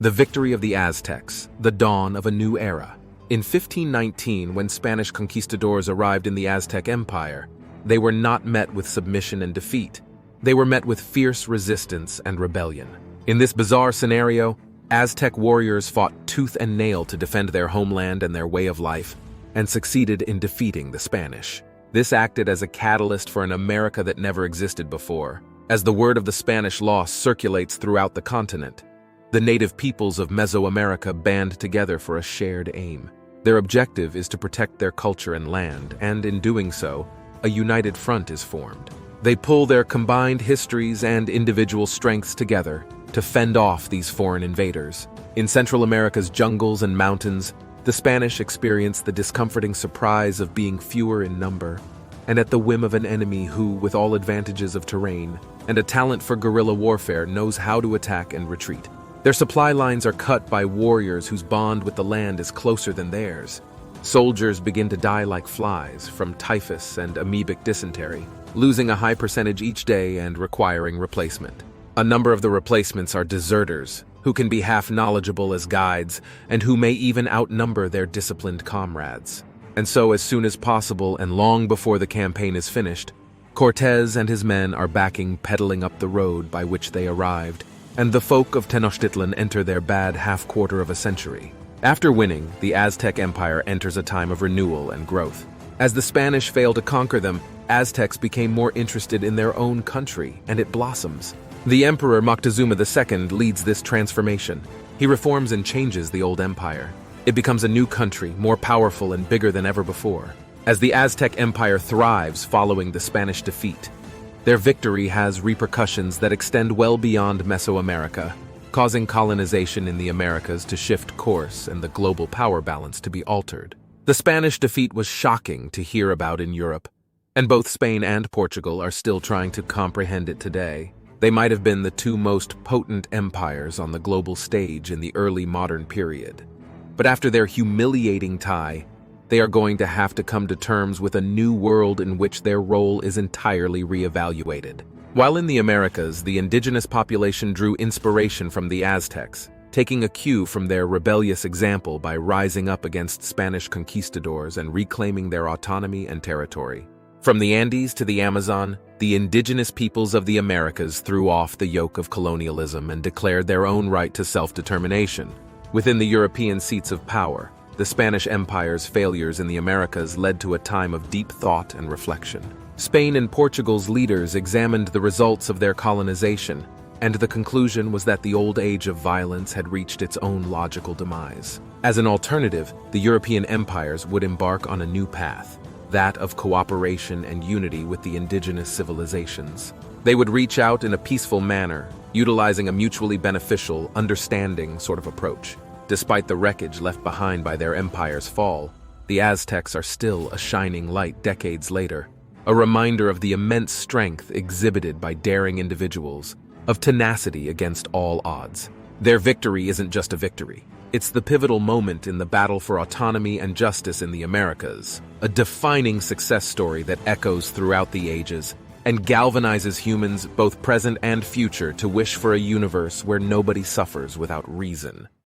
The victory of the Aztecs, the dawn of a new era. In 1519, when Spanish conquistadors arrived in the Aztec Empire, they were not met with submission and defeat. They were met with fierce resistance and rebellion. In this bizarre scenario, Aztec warriors fought tooth and nail to defend their homeland and their way of life, and succeeded in defeating the Spanish. This acted as a catalyst for an America that never existed before. As the word of the Spanish loss circulates throughout the continent, the native peoples of Mesoamerica band together for a shared aim. Their objective is to protect their culture and land, and in doing so, a united front is formed. They pull their combined histories and individual strengths together to fend off these foreign invaders. In Central America's jungles and mountains, the Spanish experienced the discomforting surprise of being fewer in number, and at the whim of an enemy who, with all advantages of terrain and a talent for guerrilla warfare, knows how to attack and retreat. Their supply lines are cut by warriors whose bond with the land is closer than theirs. Soldiers begin to die like flies from typhus and amoebic dysentery, losing a high percentage each day and requiring replacement. A number of the replacements are deserters, who can be half knowledgeable as guides and who may even outnumber their disciplined comrades. And so, as soon as possible and long before the campaign is finished, Cortés and his men are pedaling up the road by which they arrived, and the folk of Tenochtitlan enter their bad half-quarter of a century. After winning, the Aztec Empire enters a time of renewal and growth. As the Spanish fail to conquer them, Aztecs became more interested in their own country, and it blossoms. The Emperor Moctezuma II leads this transformation. He reforms and changes the old empire. It becomes a new country, more powerful and bigger than ever before. As the Aztec Empire thrives following the Spanish defeat, their victory has repercussions that extend well beyond Mesoamerica, causing colonization in the Americas to shift course and the global power balance to be altered. The Spanish defeat was shocking to hear about in Europe, and both Spain and Portugal are still trying to comprehend it today. They might have been the two most potent empires on the global stage in the early modern period. But after their humiliating tie, they are going to have to come to terms with a new world in which their role is entirely reevaluated. While in the Americas, the indigenous population drew inspiration from the Aztecs, taking a cue from their rebellious example by rising up against Spanish conquistadors and reclaiming their autonomy and territory. From the Andes to the Amazon, the indigenous peoples of the Americas threw off the yoke of colonialism and declared their own right to self-determination. Within the European seats of power, the Spanish Empire's failures in the Americas led to a time of deep thought and reflection. Spain and Portugal's leaders examined the results of their colonization, and the conclusion was that the old age of violence had reached its own logical demise. As an alternative, the European empires would embark on a new path, that of cooperation and unity with the indigenous civilizations. They would reach out in a peaceful manner, utilizing a mutually beneficial, understanding sort of approach. Despite the wreckage left behind by their empire's fall, the Aztecs are still a shining light decades later, a reminder of the immense strength exhibited by daring individuals, of tenacity against all odds. Their victory isn't just a victory. It's the pivotal moment in the battle for autonomy and justice in the Americas, a defining success story that echoes throughout the ages and galvanizes humans, both present and future, to wish for a universe where nobody suffers without reason.